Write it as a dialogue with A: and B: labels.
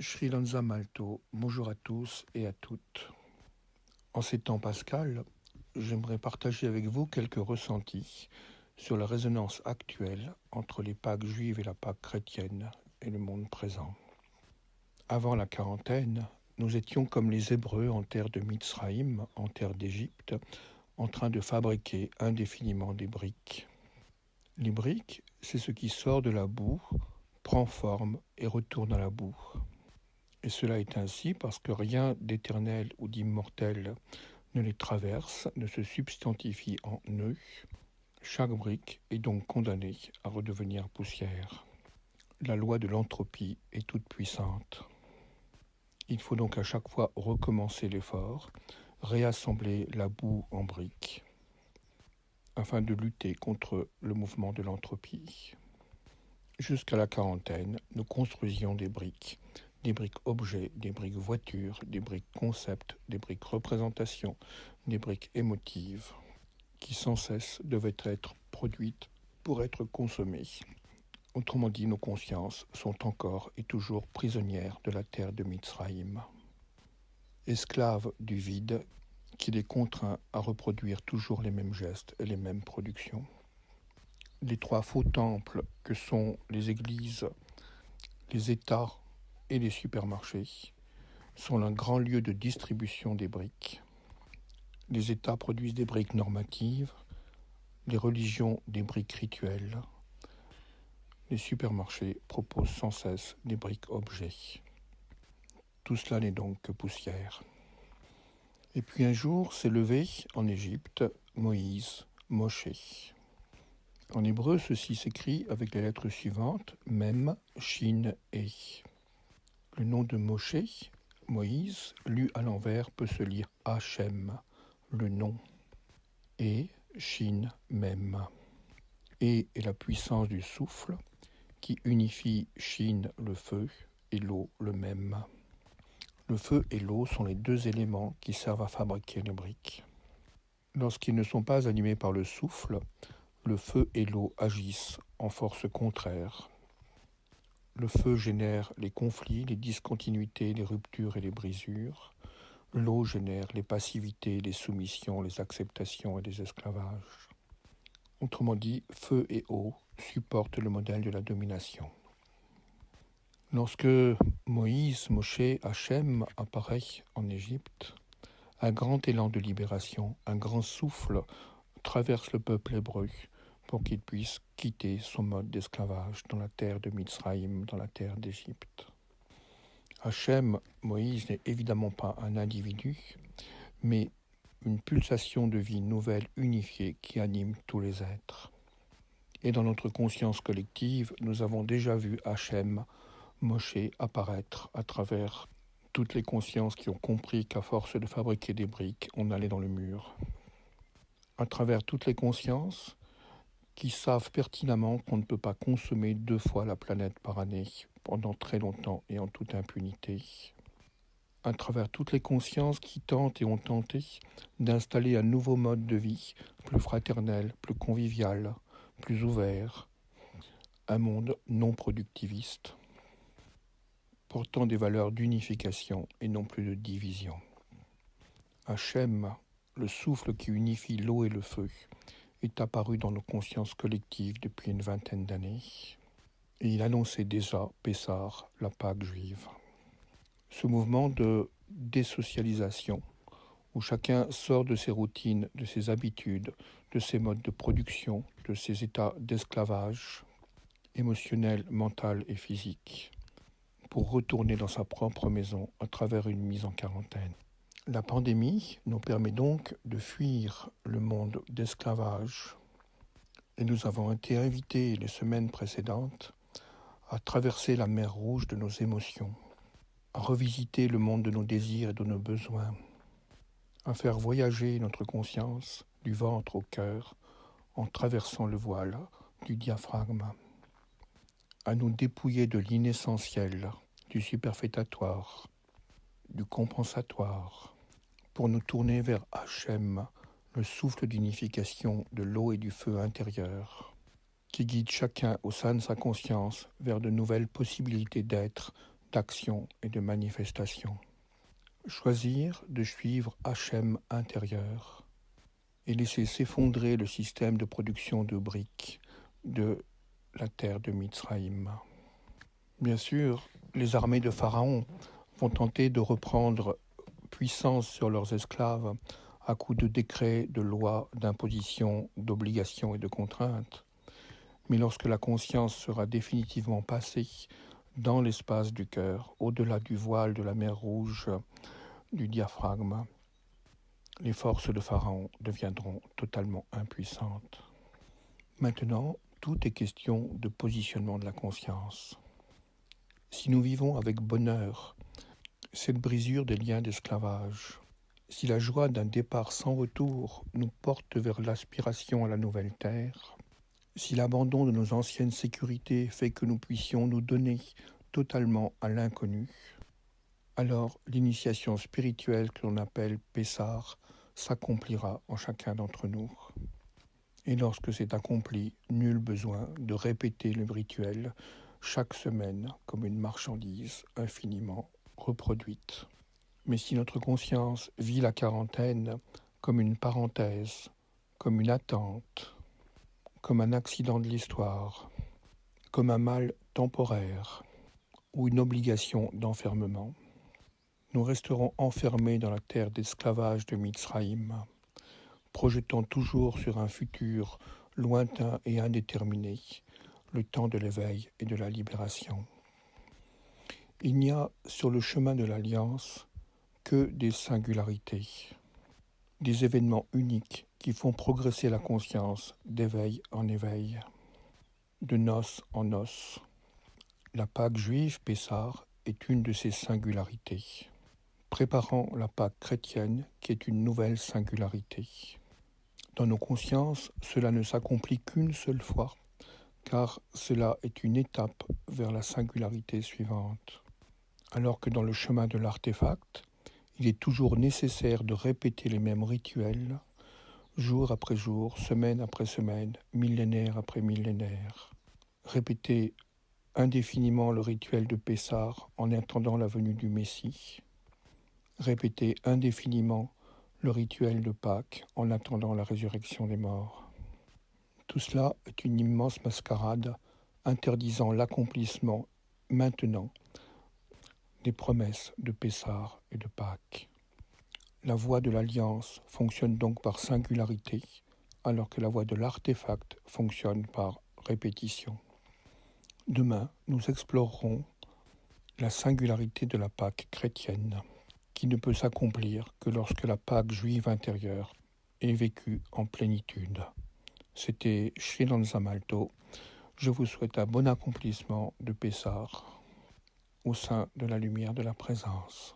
A: Sri Lanza Malto, bonjour à tous et à toutes. En ces temps pascal, j'aimerais partager avec vous quelques ressentis sur la résonance actuelle entre les Pâques juives et la Pâque chrétienne et le monde présent. Avant la quarantaine, nous étions comme les Hébreux en terre de Mitzraïm, en terre d'Égypte, en train de fabriquer indéfiniment des briques. Les briques, c'est ce qui sort de la boue, prend forme et retourne à la boue. Et cela est ainsi parce que rien d'éternel ou d'immortel ne les traverse, ne se substantifie en eux. Chaque brique est donc condamnée à redevenir poussière. La loi de l'entropie est toute puissante. Il faut donc à chaque fois recommencer l'effort, réassembler la boue en briques, afin de lutter contre le mouvement de l'entropie. Jusqu'à la quarantaine, nous construisions des briques objets, des briques voitures, des briques concepts, des briques représentations, des briques émotives, qui sans cesse devaient être produites pour être consommées. Autrement dit, nos consciences sont encore et toujours prisonnières de la terre de Mitzraïm, esclaves du vide qui les contraint à reproduire toujours les mêmes gestes et les mêmes productions. Les trois faux temples que sont les églises, les États et les supermarchés sont un grand lieu de distribution des briques. Les États produisent des briques normatives, les religions des briques rituelles. Les supermarchés proposent sans cesse des briques objets. Tout cela n'est donc que poussière. Et puis un jour s'est levé en Égypte Moïse, Moshe. En hébreu, ceci s'écrit avec les lettres suivantes, Mem, Shin, E. Le nom de Moshe, Moïse, lu à l'envers, peut se lire Hachem, le nom, et Shin, Mem. Et est la puissance du souffle qui unifie Shin, le feu, et l'eau, le même. Le feu et l'eau sont les deux éléments qui servent à fabriquer les briques. Lorsqu'ils ne sont pas animés par le souffle, le feu et l'eau agissent en force contraire. Le feu génère les conflits, les discontinuités, les ruptures et les brisures. L'eau génère les passivités, les soumissions, les acceptations et les esclavages. Autrement dit, feu et eau supportent le modèle de la domination. Lorsque Moïse, Moshe, Hachem apparaît en Égypte, un grand élan de libération, un grand souffle traverse le peuple hébreu pour qu'il puisse quitter son mode d'esclavage dans la terre de Mitzraïm, dans la terre d'Égypte. Hachem, Moïse, n'est évidemment pas un individu, mais une pulsation de vie nouvelle unifiée qui anime tous les êtres. Et dans notre conscience collective, nous avons déjà vu Hachem, Moshe apparaître à travers toutes les consciences qui ont compris qu'à force de fabriquer des briques, on allait dans le mur. À travers toutes les consciences qui savent pertinemment qu'on ne peut pas consommer 2 fois la planète par année pendant très longtemps et en toute impunité. À travers toutes les consciences qui tentent et ont tenté d'installer un nouveau mode de vie, plus fraternel, plus convivial, plus ouvert, un monde non productiviste, portant des valeurs d'unification et non plus de division. Hachem, le souffle qui unifie l'eau et le feu, est apparu dans nos consciences collectives depuis une vingtaine d'années, et il annonçait déjà Pessah, la Pâque juive. Ce mouvement de désocialisation, où chacun sort de ses routines, de ses habitudes, de ses modes de production, de ses états d'esclavage émotionnel, mental et physique, pour retourner dans sa propre maison à travers une mise en quarantaine. La pandémie nous permet donc de fuir le monde d'esclavage et nous avons été invités les semaines précédentes à traverser la mer Rouge de nos émotions, à revisiter le monde de nos désirs et de nos besoins, à faire voyager notre conscience du ventre au cœur en traversant le voile du diaphragme, à nous dépouiller de l'inessentiel, du superfétatoire, du compensatoire, pour nous tourner vers Hachem, le souffle d'unification de l'eau et du feu intérieur, qui guide chacun au sein de sa conscience vers de nouvelles possibilités d'être d'action et de manifestation. Choisir de suivre Hachem intérieur et laisser s'effondrer le système de production de briques de la terre de Mitzraïm. Bien sûr, les armées de Pharaon vont tenter de reprendre puissance sur leurs esclaves à coups de décrets, de lois, d'impositions, d'obligations et de contraintes. Mais lorsque la conscience sera définitivement passée dans l'espace du cœur, au-delà du voile de la mer Rouge, du diaphragme, les forces de Pharaon deviendront totalement impuissantes. Maintenant, tout est question de positionnement de la conscience. Si nous vivons avec bonheur cette brisure des liens d'esclavage, si la joie d'un départ sans retour nous porte vers l'aspiration à la nouvelle terre, si l'abandon de nos anciennes sécurités fait que nous puissions nous donner totalement à l'inconnu, alors l'initiation spirituelle que l'on appelle Pessar s'accomplira en chacun d'entre nous. Et lorsque c'est accompli, nul besoin de répéter le rituel chaque semaine comme une marchandise infiniment reproduite. Mais si notre conscience vit la quarantaine comme une parenthèse, comme une attente, comme un accident de l'histoire, comme un mal temporaire ou une obligation d'enfermement, nous resterons enfermés dans la terre d'esclavage de Mitzraïm, projetant toujours sur un futur lointain et indéterminé le temps de l'éveil et de la libération. Il n'y a sur le chemin de l'Alliance que des singularités, des événements uniques qui font progresser la conscience d'éveil en éveil, de noces en noces. La Pâque juive Pessar est une de ces singularités, préparant la Pâque chrétienne qui est une nouvelle singularité. Dans nos consciences, cela ne s'accomplit qu'une seule fois, car cela est une étape vers la singularité suivante. Alors que dans le chemin de l'artefact, il est toujours nécessaire de répéter les mêmes rituels, jour après jour, semaine après semaine, millénaire après millénaire. Répéter indéfiniment le rituel de Pessar en attendant la venue du Messie. Répéter indéfiniment le rituel de Pâques en attendant la résurrection des morts. Tout cela est une immense mascarade interdisant l'accomplissement maintenant des promesses de Pessar et de Pâques. La voie de l'Alliance fonctionne donc par singularité, alors que la voie de l'artefact fonctionne par répétition. Demain, nous explorerons la singularité de la Pâque chrétienne, qui ne peut s'accomplir que lorsque la Pâque juive intérieure est vécue en plénitude. C'était Shinanza Malto. Je vous souhaite un bon accomplissement de Pessar au sein de la lumière de la présence.